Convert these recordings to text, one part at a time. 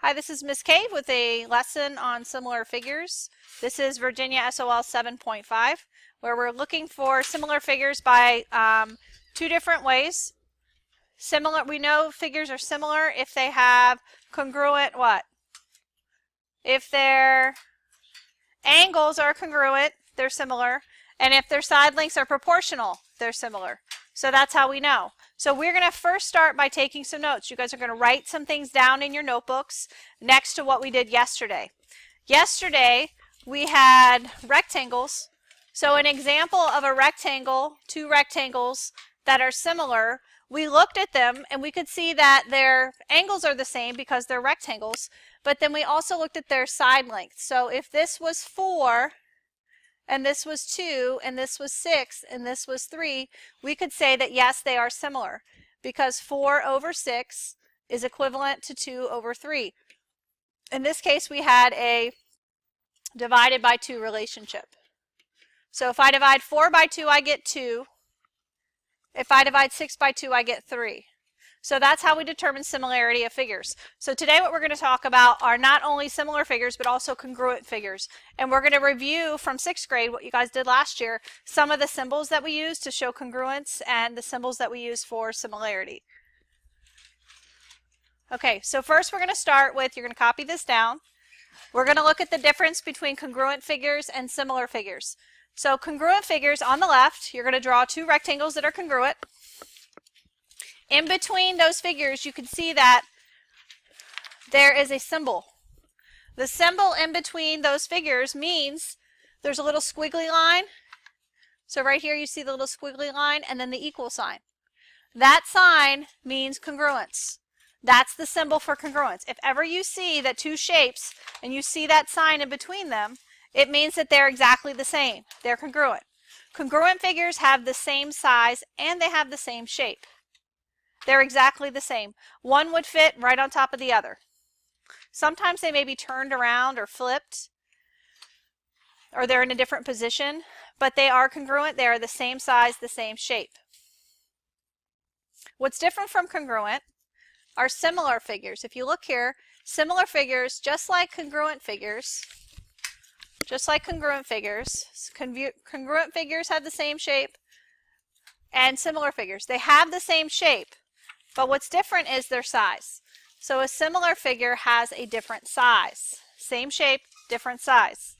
Hi, this is Ms. Cave with a lesson on similar figures. This is Virginia SOL 7.5, where we're looking for similar figures by two different ways. We know figures are similar if they have congruent what? If their angles are congruent, they're similar. And if their side lengths are proportional, they're similar. So that's how we know. So we're going to first start by taking some notes. You guys are going to write some things down in your notebooks next to what we did yesterday. Yesterday, we had rectangles. So an example of a rectangle, two rectangles that are similar, we looked at them and we could see that their angles are the same because they're rectangles. But then we also looked at their side length. So if this was 4, and this was 2, and this was 6, and this was 3, we could say that yes, they are similar because 4 over 6 is equivalent to 2 over 3. In this case, we had a divided by 2 relationship. So if I divide 4 by 2, I get 2. If I divide 6 by 2, I get 3. So that's how we determine similarity of figures. So today what we're going to talk about are not only similar figures, but also congruent figures. And we're going to review from 6th grade, what you guys did last year, some of the symbols that we use to show congruence and the symbols that we use for similarity. Okay, so first we're going to start with, you're going to copy this down. We're going to look at the difference between congruent figures and similar figures. So congruent figures on the left, you're going to draw two rectangles that are congruent. In between those figures, you can see that there is a symbol. The symbol in between those figures means there's a little squiggly line. So right here you see the little squiggly line and then the equal sign. That sign means congruence. That's the symbol for congruence. If ever you see that two shapes and you see that sign in between them, it means that they're exactly the same. They're congruent. Congruent figures have the same size and they have the same shape. They're exactly the same. One would fit right on top of the other. Sometimes they may be turned around or flipped, or they're in a different position, but they are congruent. They are the same size, the same shape. What's different from congruent are similar figures. If you look here, similar figures, just like congruent figures, congruent figures have the same shape, and similar figures, they have the same shape. But what's different is their size. So a similar figure has a different size. Same shape, different size.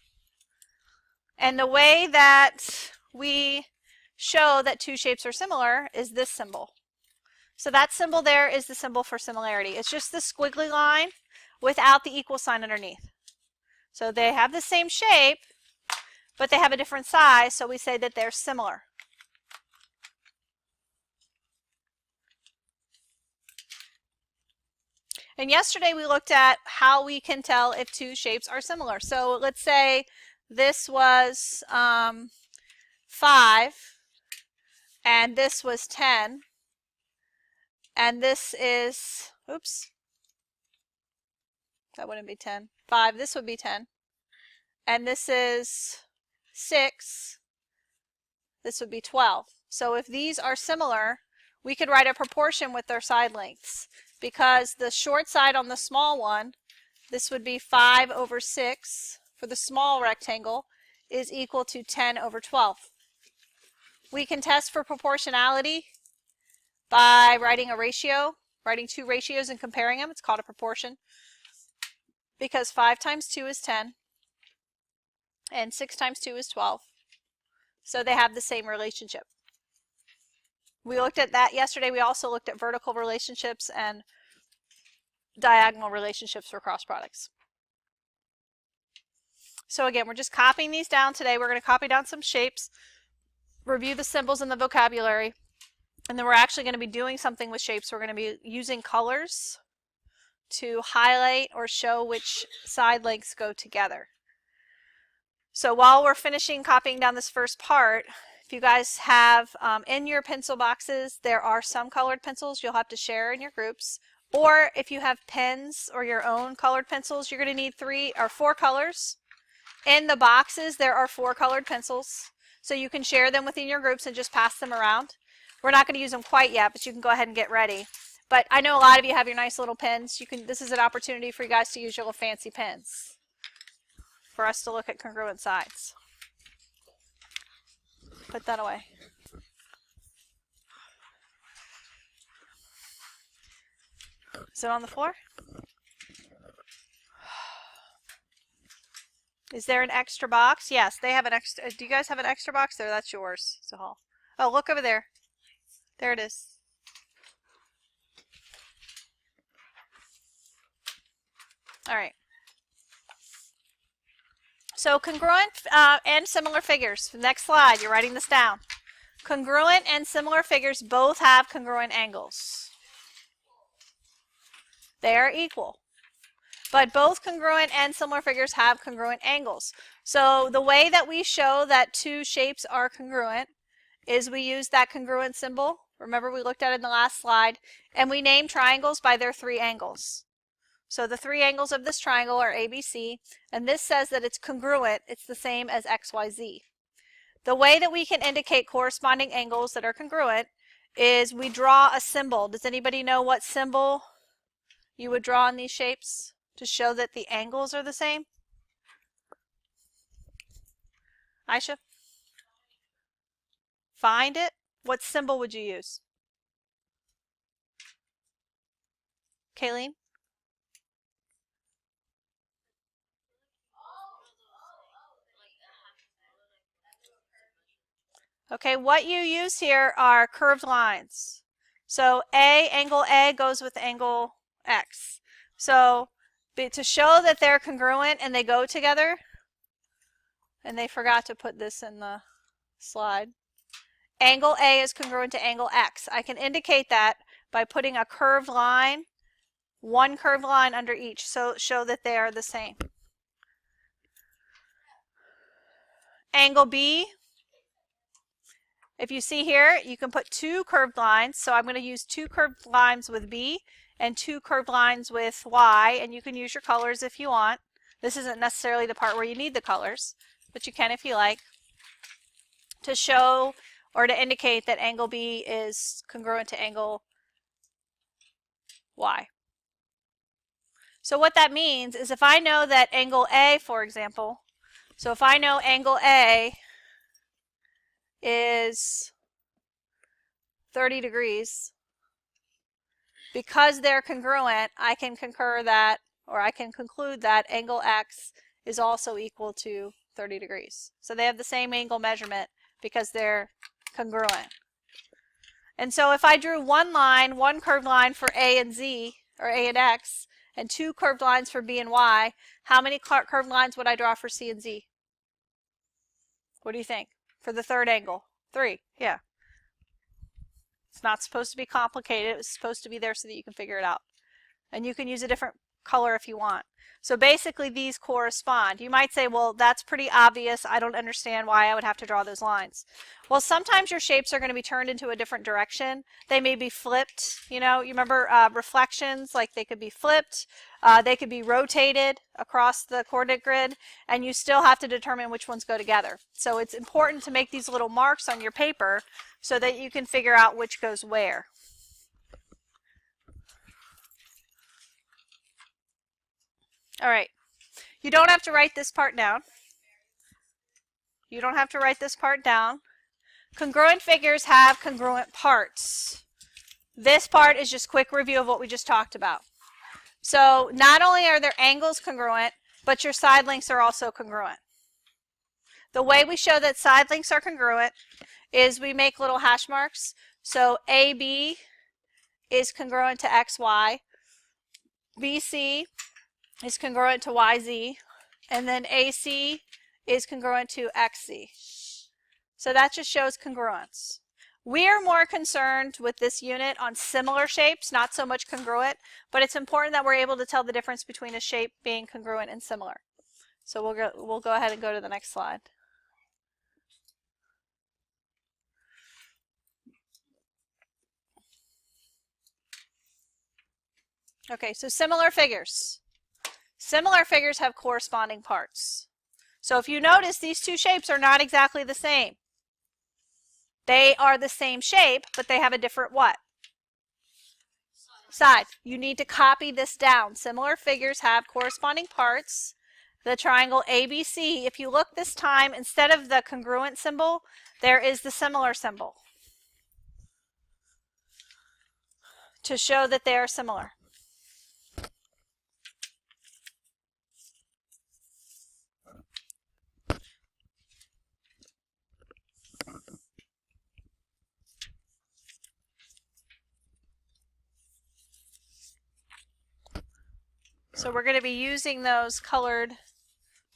And the way that we show that two shapes are similar is this symbol. So that symbol there is the symbol for similarity. It's just the squiggly line without the equal sign underneath. So they have the same shape, but they have a different size, so we say that they're similar. And yesterday we looked at how we can tell if two shapes are similar. So let's say this was 5 and this was 10 and this is, oops, that wouldn't be 10. 5, this would be 10. And this is 6, this would be 12. So if these are similar, we could write a proportion with their side lengths. Because the short side on the small one, this would be 5 over 6 for the small rectangle, is equal to 10 over 12. We can test for proportionality by writing a ratio, writing two ratios and comparing them. It's called a proportion. Because 5 times 2 is 10, and 6 times 2 is 12. So they have the same relationship. We looked at that yesterday. We also looked at vertical relationships and diagonal relationships for cross products. So again, we're just copying these down today. We're going to copy down some shapes, review the symbols and the vocabulary, and then we're actually going to be doing something with shapes. We're going to be using colors to highlight or show which side lengths go together. So while we're finishing copying down this first part, if you guys have in your pencil boxes, there are some colored pencils you'll have to share in your groups. Or if you have pens or your own colored pencils, you're going to need 3 or 4 colors. In the boxes, there are 4 colored pencils. So you can share them within your groups and just pass them around. We're not going to use them quite yet, but you can go ahead and get ready. But I know a lot of you have your nice little pens. This is an opportunity for you guys to use your little fancy pens for us to look at congruent sides. Put that away. Is it on the floor? Is there an extra box? Yes, they have an extra. Do you guys have an extra box there? That's yours, Sahal. Oh, look over there. There it is. All right. So congruent and similar figures. Next slide, you're writing this down. Congruent and similar figures both have congruent angles. They are equal. But both congruent and similar figures have congruent angles. So the way that we show that two shapes are congruent is we use that congruent symbol. Remember, we looked at it in the last slide. And we name triangles by their three angles. So the three angles of this triangle are ABC, and this says that it's congruent. It's the same as XYZ. The way that we can indicate corresponding angles that are congruent is we draw a symbol. Does anybody know what symbol you would draw on these shapes to show that the angles are the same? Aisha? Find it? What symbol would you use? Kayleen? Okay, what you use here are curved lines. So angle A goes with angle X. So to show that they're congruent and they go together, and they forgot to put this in the slide, angle A is congruent to angle X. I can indicate that by putting a curved line, one curved line under each, so show that they are the same. Angle B, if you see here, you can put two curved lines. So I'm going to use two curved lines with B and two curved lines with Y, and you can use your colors if you want. This isn't necessarily the part where you need the colors, but you can if you like, to show or to indicate that angle B is congruent to angle Y. So what that means is if I know that angle A, for example, so if I know angle A is 30 degrees, because they're congruent, I can concur that, or I can conclude that angle X is also equal to 30 degrees. So they have the same angle measurement because they're congruent. And so if I drew one line, one curved line for A and Z, or A and X, and two curved lines for B and Y, how many curved lines would I draw for C and Z? What do you think? For the third angle? 3, yeah. It's not supposed to be complicated. It's supposed to be there so that you can figure it out. And you can use a different color if you want. So basically these correspond. You might say, well, that's pretty obvious. I don't understand why I would have to draw those lines. Well, sometimes your shapes are going to be turned into a different direction. They may be flipped. You know, you remember reflections, like they could be flipped. They could be rotated across the coordinate grid, and you still have to determine which ones go together. So it's important to make these little marks on your paper so that you can figure out which goes where. All right, you don't have to write this part down. You don't have to write this part down. Congruent figures have congruent parts. This part is just quick review of what we just talked about. So not only are their angles congruent, but your side lengths are also congruent. The way we show that side lengths are congruent is we make little hash marks. So AB is congruent to XY. BC is congruent to YZ, and then AC is congruent to XZ. So that just shows congruence. We are more concerned with this unit on similar shapes, not so much congruent, but it's important that we're able to tell the difference between a shape being congruent and similar. So we'll go ahead and go to the next slide. Okay, so similar figures. Similar figures have corresponding parts. So if you notice, these two shapes are not exactly the same. They are the same shape, but they have a different what? side. You need to copy this down. Similar figures have corresponding parts. The triangle ABC, if you look this time, instead of the congruent symbol, there is the similar symbol to show that they are similar. So we're going to be using those colored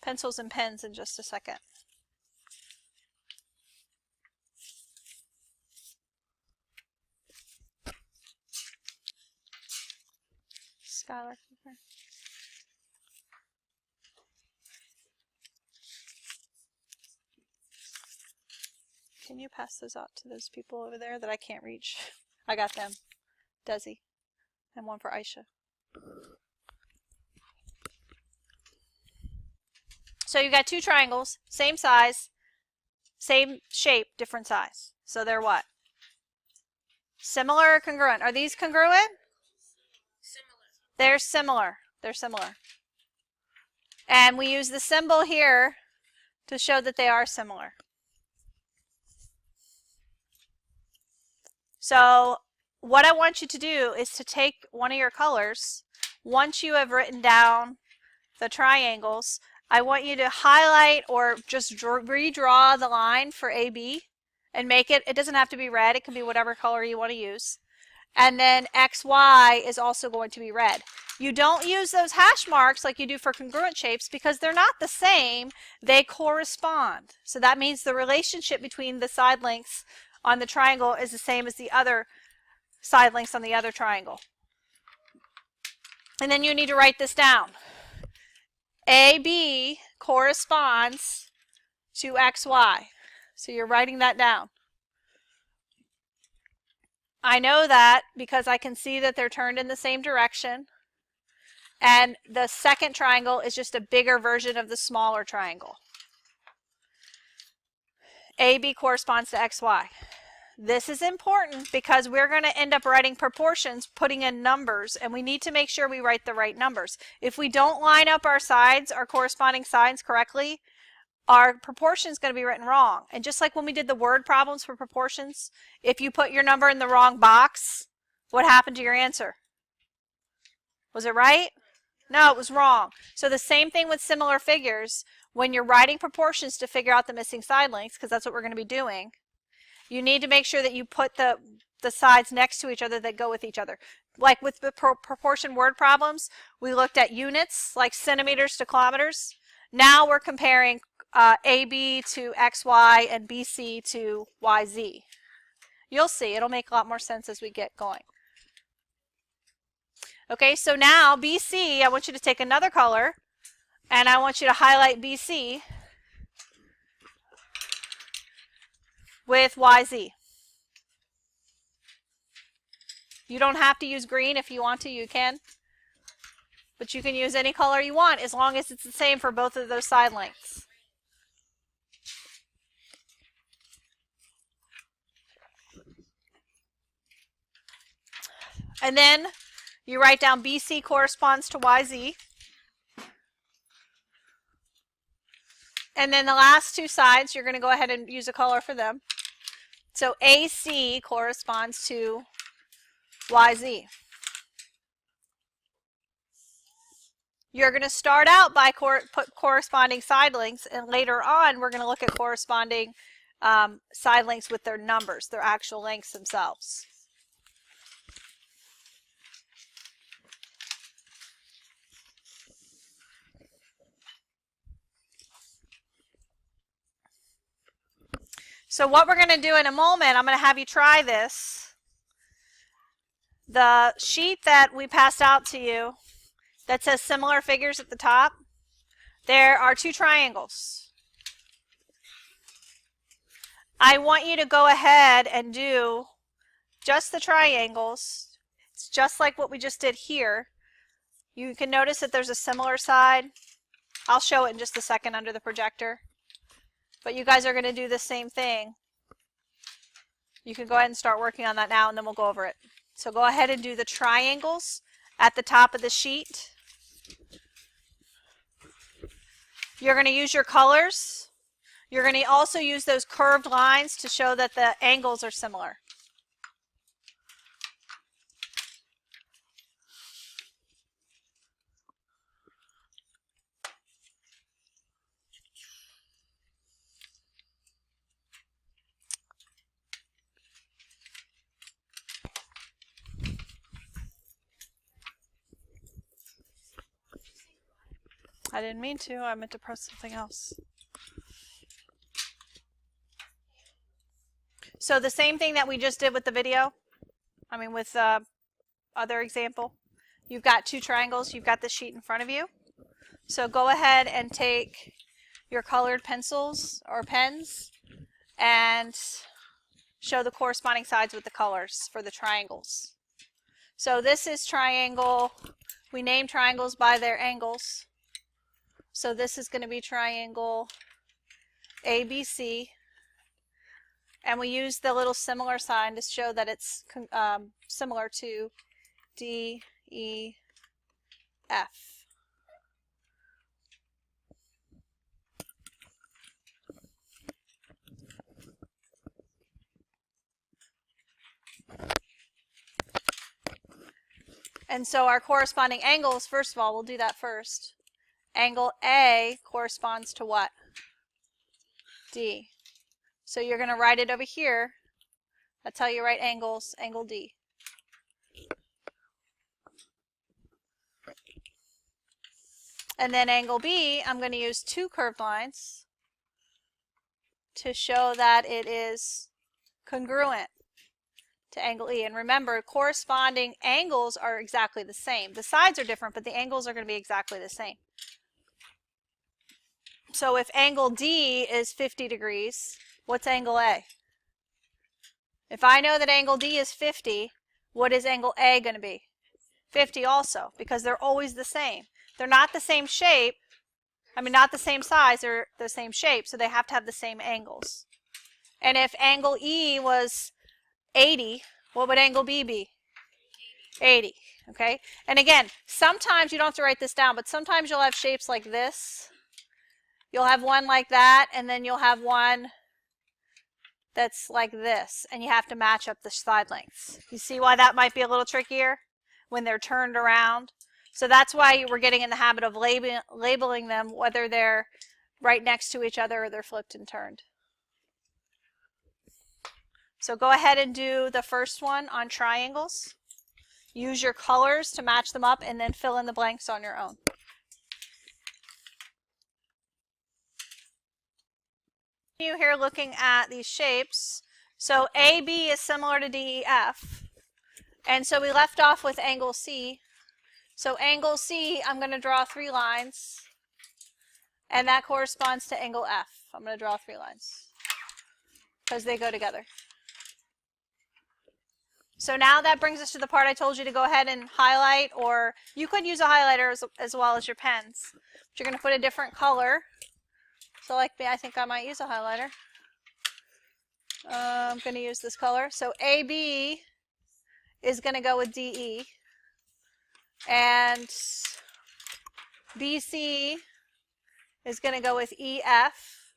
pencils and pens in just a second. Skylar, can you pass those out to those people over there that I can't reach? I got them. Desi. And one for Aisha. So you got two triangles, same size, same shape, different size. So they're what? Similar or congruent? Are these congruent? Similar. They're similar. They're similar. And we use the symbol here to show that they are similar. So what I want you to do is to take one of your colors. Once you have written down the triangles, I want you to highlight or just redraw the line for AB and make it, it doesn't have to be red, it can be whatever color you want to use. And then XY is also going to be red. You don't use those hash marks like you do for congruent shapes because they're not the same, they correspond. So that means the relationship between the side lengths on the triangle is the same as the other side lengths on the other triangle. And then you need to write this down. AB corresponds to XY. So you're writing that down. I know that because I can see that they're turned in the same direction. And the second triangle is just a bigger version of the smaller triangle. AB corresponds to XY. This is important because we're going to end up writing proportions, putting in numbers, and we need to make sure we write the right numbers. If we don't line up our sides, our corresponding sides correctly, our proportion is going to be written wrong. And just like when we did the word problems for proportions, if you put your number in the wrong box, what happened to your answer? Was it right? No, it was wrong. So the same thing with similar figures. When you're writing proportions to figure out the missing side lengths, because that's what we're going to be doing, you need to make sure that you put the sides next to each other that go with each other. Like with the proportion word problems, we looked at units, like centimeters to kilometers. Now we're comparing AB to XY and BC to YZ. You'll see, it'll make a lot more sense as we get going. Okay, so now BC, I want you to take another color, and I want you to highlight BC with YZ. You don't have to use green. If you want to, you can. But you can use any color you want as long as it's the same for both of those side lengths. And then you write down BC corresponds to YZ. And then the last two sides, you're going to go ahead and use a color for them. So AC corresponds to YZ. You're going to start out by put corresponding side lengths, and later on we're going to look at corresponding side lengths with their numbers, their actual lengths themselves. So what we're going to do in a moment, I'm going to have you try this. The sheet that we passed out to you that says similar figures at the top, there are two triangles. I want you to go ahead and do just the triangles. It's just like what we just did here. You can notice that there's a similar side. I'll show it in just a second under the projector. But you guys are going to do the same thing. You can go ahead and start working on that now, and then we'll go over it. So go ahead and do the triangles at the top of the sheet. You're going to use your colors. You're going to also use those curved lines to show that the angles are similar. I didn't mean to. I meant to press something else. So the same thing that we just did with the video, with the other example. You've got two triangles. You've got the sheet in front of you. So go ahead and take your colored pencils or pens and show the corresponding sides with the colors for the triangles. So this is triangle. We name triangles by their angles. So this is going to be triangle ABC, and we use the little similar sign to show that it's similar to DEF. And so our corresponding angles, first of all, we'll do that first. Angle A corresponds to what? D. So you're going to write it over here. That's how you write angles, angle D. And then angle B, I'm going to use two curved lines to show that it is congruent to angle E. And remember, corresponding angles are exactly the same. The sides are different, but the angles are going to be exactly the same. So if angle D is 50 degrees, what's angle A? If I know that angle D is 50, what is angle A going to be? 50 also, because they're always the same. They're not the same shape. Not the same size, they're the same shape, so they have to have the same angles. And if angle E was 80, what would angle B be? 80, okay? And again, sometimes you don't have to write this down, but sometimes you'll have shapes like this. You'll have one like that, and then you'll have one that's like this, and you have to match up the side lengths. You see why that might be a little trickier when they're turned around? So that's why we're getting in the habit of labeling them, whether they're right next to each other or they're flipped and turned. So go ahead and do the first one on triangles. Use your colors to match them up and then fill in the blanks on your own. You here looking at these shapes. So AB is similar to DEF. And so we left off with angle C. So angle C, I'm going to draw 3 lines. And that corresponds to angle F. I'm going to draw 3 lines because they go together. So now that brings us to the part I told you to go ahead and highlight, or you could use a highlighter as well as your pens. But you're going to put a different color. So like me, I think I might use a highlighter. I'm going to use this color. So AB is going to go with DE. And BC is going to go with EF.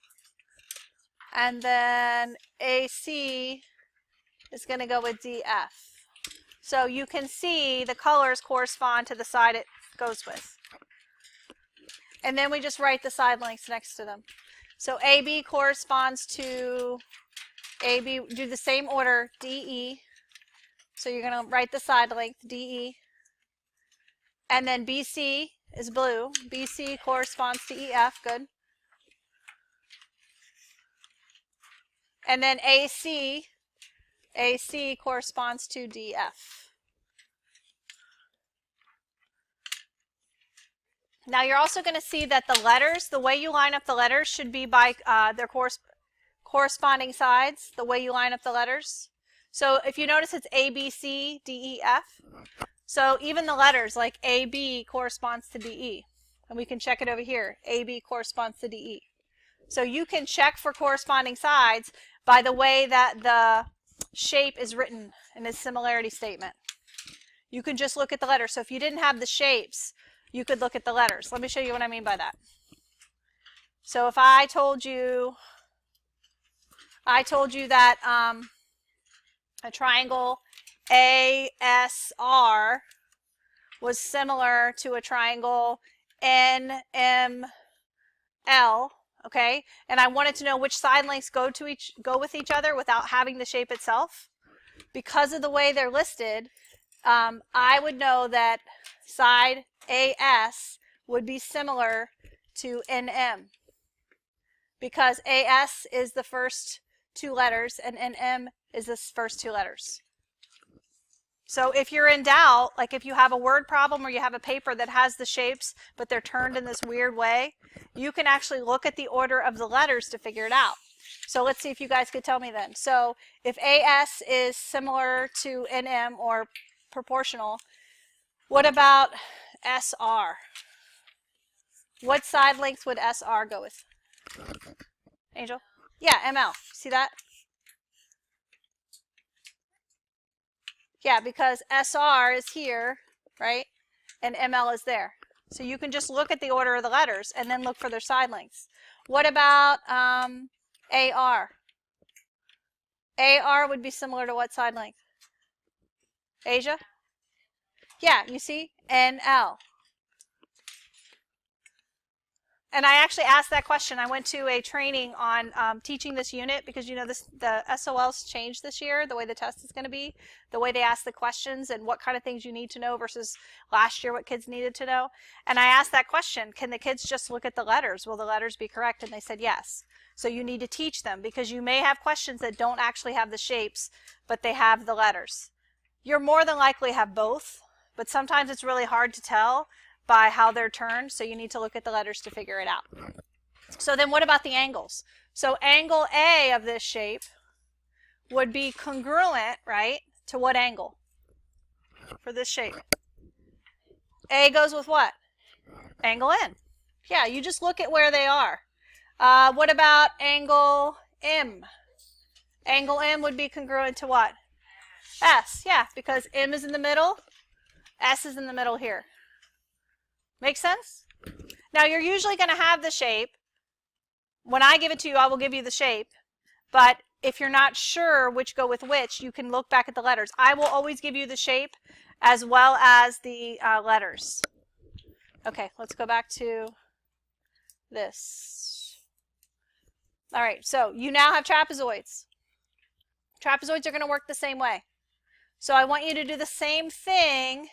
And then AC is going to go with DF. So you can see the colors correspond to the side it goes with. And then we just write the side lengths next to them. So AB corresponds to AB, do the same order, DE. So you're going to write the side length, DE. And then BC is blue. BC corresponds to EF, good. And then AC corresponds to DF. Now you're also going to see that the letters, the way you line up the letters should be by their corresponding sides, the way you line up the letters. So if you notice, it's A, B, C, D, E, F. So even the letters like AB corresponds to DE. And we can check it over here. AB corresponds to DE. So you can check for corresponding sides by the way that the shape is written in its similarity statement. You can just look at the letters. So if you didn't have the shapes, you could look at the letters. Let me show you what I mean by that. So if I told you that a triangle ASR was similar to a triangle NML, okay, and I wanted to know which side lengths go with each other without having the shape itself. Because of the way they're listed, I would know that side AS would be similar to NM, because AS is the first two letters and NM is the first two letters. So if you're in doubt, like if you have a word problem or you have a paper that has the shapes but they're turned in this weird way, you can actually look at the order of the letters to figure it out. So let's see if you guys could tell me then. So if AS is similar to NM or proportional, what about SR? What side lengths would SR go with? Angel? Yeah, ML. See that? Yeah, because SR is here, right? And ML is there. So you can just look at the order of the letters and then look for their side lengths. What about AR? AR would be similar to what side length? Asia? Yeah, you see? NL. And I actually asked that question. I went to a training on teaching this unit because, you know, the SOL's changed this year, the way the test is going to be, the way they ask the questions and what kind of things you need to know versus last year what kids needed to know. And I asked that question, can the kids just look at the letters? Will the letters be correct? And they said yes. So you need to teach them because you may have questions that don't actually have the shapes, but they have the letters. You're more than likely have both, but sometimes it's really hard to tell by how they're turned, so you need to look at the letters to figure it out. So then what about the angles? So angle A of this shape would be congruent, right, to what angle for this shape? A goes with what? Angle N. Yeah, you just look at where they are. What about angle M? Angle M would be congruent to what? S, yeah, because M is in the middle, S is in the middle here. Make sense? Now you're usually going to have the shape. When I give it to you, I will give you the shape. But if you're not sure which go with which, you can look back at the letters. I will always give you the shape as well as the letters. Okay, let's go back to this. All right, so you now have trapezoids. Trapezoids are going to work the same way. So I want you to do the same thing.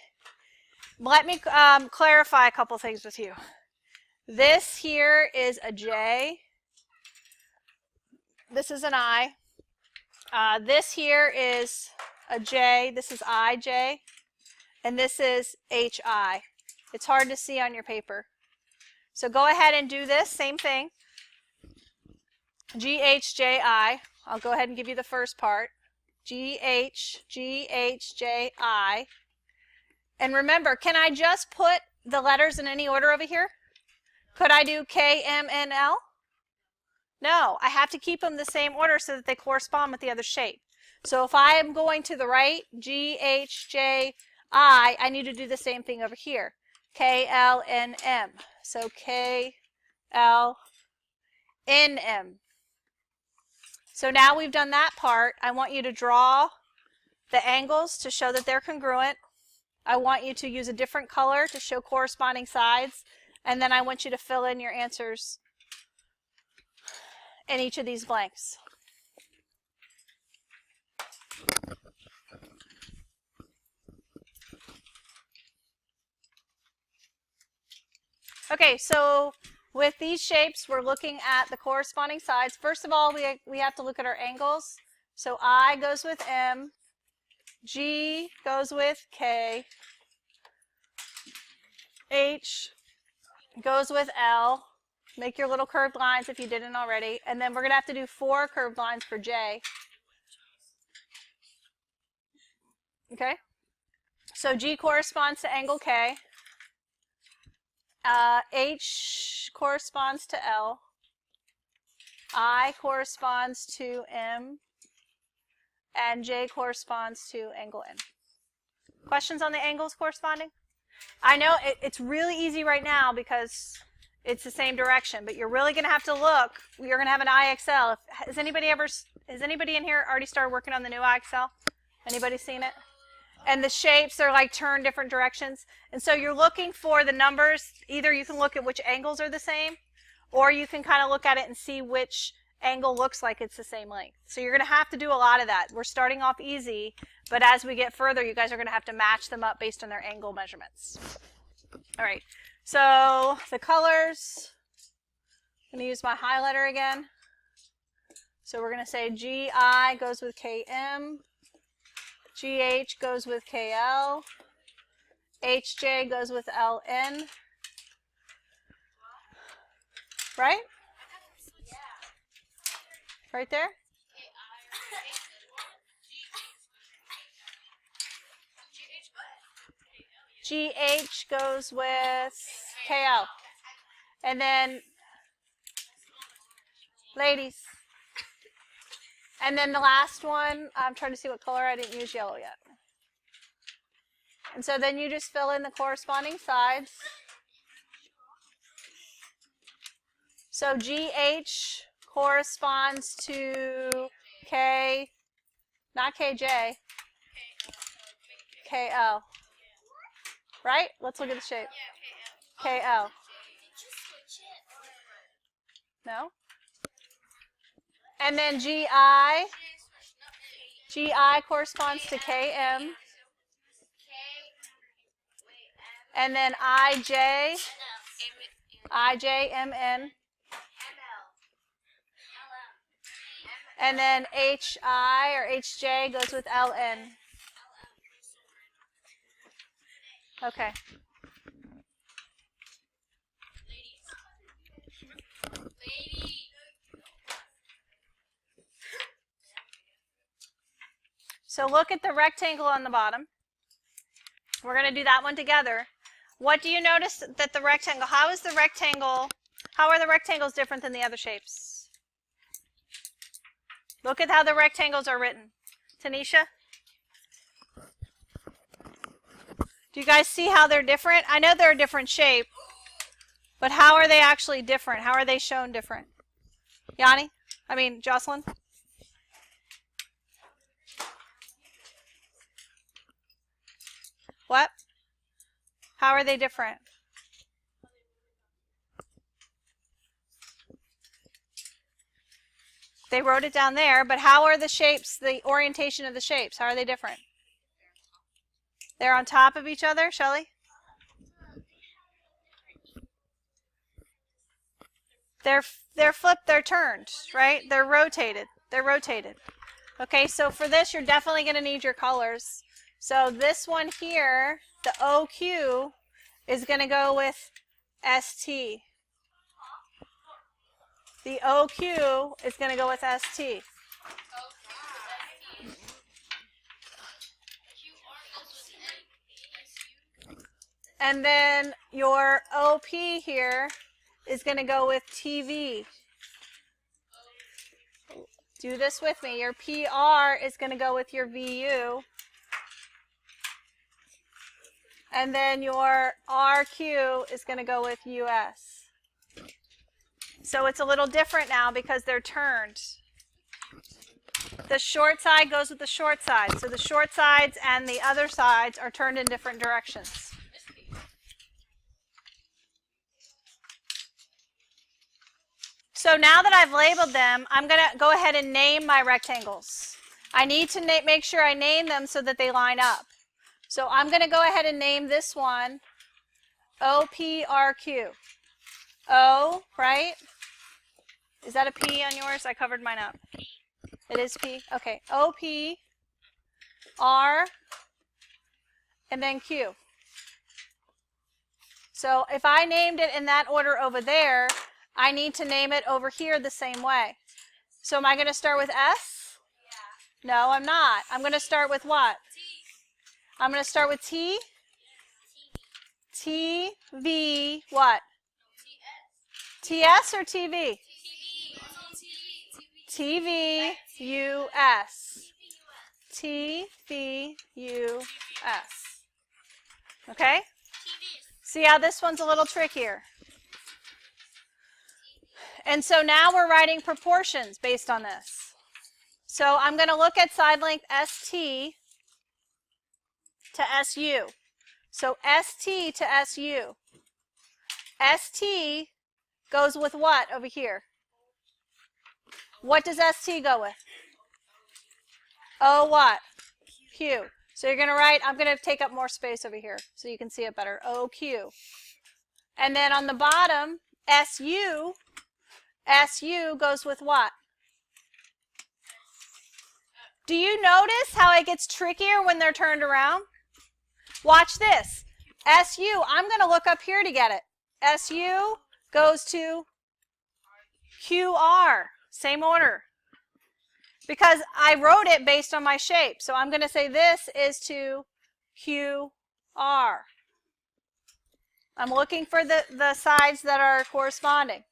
Let me clarify a couple things with you. This here is a J. This is an I. This here is a J. This is IJ. And this is HI. It's hard to see on your paper. So go ahead and do this, same thing. GHJI. I'll go ahead and give you the first part. GHJI. And remember, can I just put the letters in any order over here? Could I do KMNL? No, I have to keep them the same order so that they correspond with the other shape. So if I am going to the right, GHJI, I need to do the same thing over here. KLNM. So KLNM. So now we've done that part. I want you to draw the angles to show that they're congruent. I want you to use a different color to show corresponding sides. And then I want you to fill in your answers in each of these blanks. Okay, so with these shapes, we're looking at the corresponding sides. First of all, we have to look at our angles. So I goes with M, G goes with K, H goes with L. Make your little curved lines if you didn't already. And then we're going to have to do 4 curved lines for J. Okay? So G corresponds to angle K. H corresponds to L. I corresponds to M. And J corresponds to angle N. Questions on the angles corresponding? I know it's really easy right now because it's the same direction, but you're really going to have to look. You're going to have an IXL. Has anybody in here already started working on the new IXL? Anybody seen it? And the shapes are like turned different directions. And so you're looking for the numbers. Either you can look at which angles are the same, or you can kind of look at it and see which angle looks like it's the same length. So you're going to have to do a lot of that. We're starting off easy, but as we get further, you guys are going to have to match them up based on their angle measurements. All right, so the colors, I'm going to use my highlighter again. So we're going to say GI goes with KM, GH goes with KL, HJ goes with LN, right? Right there? GH goes with KL. And then, ladies. And then the last one, I'm trying to see what color. I didn't use yellow yet. And so then you just fill in the corresponding sides. So GH corresponds to K, not KJ, KL. Right? Let's look at the shape. KL. No? And then GI corresponds to KM. And then IJ, MN. And then HI or HJ goes with LN. Okay. So look at the rectangle on the bottom. We're going to do that one together. What do you notice that the rectangle, how are the rectangles different than the other shapes? Look at how the rectangles are written. Tanisha? Do you guys see how they're different? I know they're a different shape, but how are they actually different? How are they shown different? Jocelyn? What? How are they different? They wrote it down there, but how are the shapes, the orientation of the shapes, how are they different? They're on top of each other, Shelley? They're flipped, they're turned, right? They're rotated. Okay, so for this, you're definitely going to need your colors. So this one here, the OQ, is going to go with ST. The OQ is going to go with ST. And then your OP here is going to go with TV. Do this with me. Your PR is going to go with your VU. And then your RQ is going to go with US. So it's a little different now because they're turned. The short side goes with the short side. So the short sides and the other sides are turned in different directions. So now that I've labeled them, I'm going to go ahead and name my rectangles. I need to make sure I name them so that they line up. So I'm going to go ahead and name this one OPRQ. O, right? Is that a P on yours? I covered mine up. It is P? Okay. OP, R, and then Q. So if I named it in that order over there, I need to name it over here the same way. So am I going to start with S? No, I'm not. I'm going to start with what? I'm going to start with T. T, V, what? TS or TV? TV, US. T, V, U, S. Okay? See how this one's a little trickier. And so now we're writing proportions based on this. So I'm going to look at side length ST to SU. So ST to SU. ST goes with what over here? What does ST go with? O what? Q. So you're going to write, I'm going to take up more space over here so you can see it better. OQ. And then on the bottom, SU, SU goes with what? Do you notice how it gets trickier when they're turned around? Watch this. SU, I'm going to look up here to get it. SU goes to QR. Same order. Because I wrote it based on my shape. So I'm going to say this is to QR. I'm looking for the sides that are corresponding.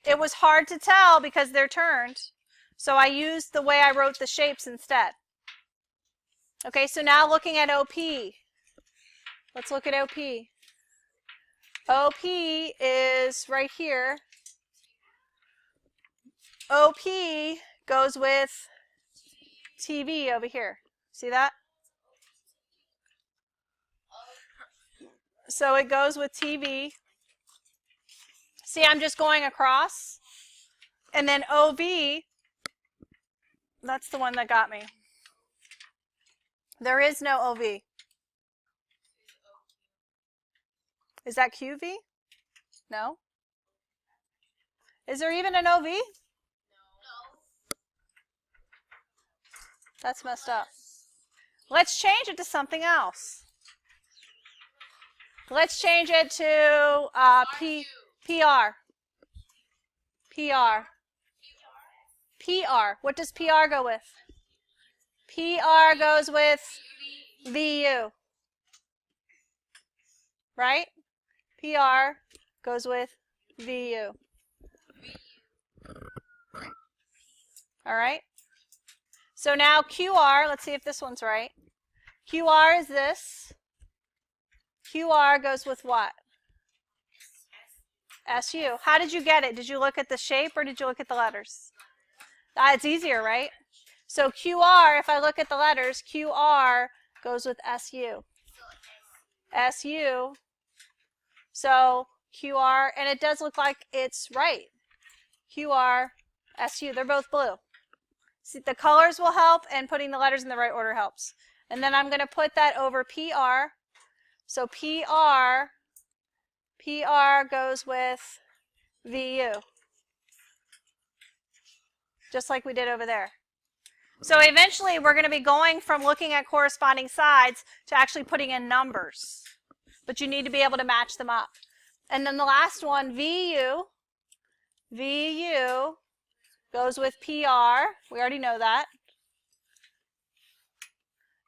It was hard to tell because they're turned. So I used the way I wrote the shapes instead. Okay, so now looking at OP. Let's look at OP. OP is right here. OP goes with TV over here. See that? So it goes with TV. See, I'm just going across. And then OV, that's the one that got me. There is no OV. Is that QV? No? Is there even an OV? That's messed up. Let's change it to something else. Let's change it to PR. PR. PR. What does PR go with? PR goes with VU. Right? PR goes with VU. All right? So now QR, let's see if this one's right. QR is this. QR goes with what? SU. How did you get it? Did you look at the shape or did you look at the letters? It's easier, right? So QR, if I look at the letters, QR goes with SU. SU. So QR, and it does look like it's right. QR, SU, they're both blue. See, the colors will help, and putting the letters in the right order helps. And then I'm going to put that over PR. So PR goes with VU. Just like we did over there. So eventually we're going to be going from looking at corresponding sides to actually putting in numbers. But you need to be able to match them up. And then the last one, VU goes with PR. We already know that.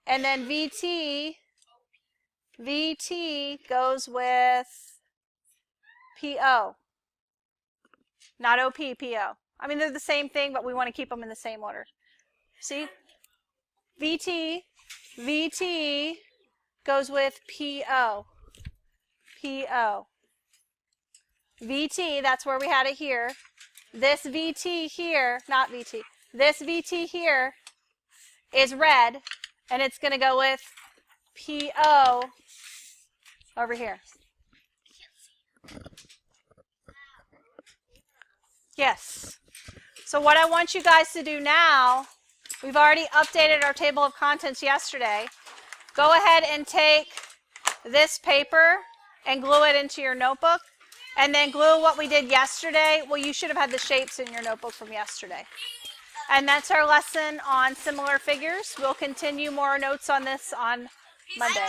And then VT goes with PO. Not OP, PO. I mean, they're the same thing, but we want to keep them in the same order. See? VT goes with PO. PO. VT, that's where we had it here. This VT here, not VT, this VT here is red, and it's going to go with PO over here. Yes. So what I want you guys to do now, we've already updated our table of contents yesterday. Go ahead and take this paper and glue it into your notebook. And then glue what we did yesterday. Well, you should have had the shapes in your notebook from yesterday. And that's our lesson on similar figures. We'll continue more notes on this on Monday.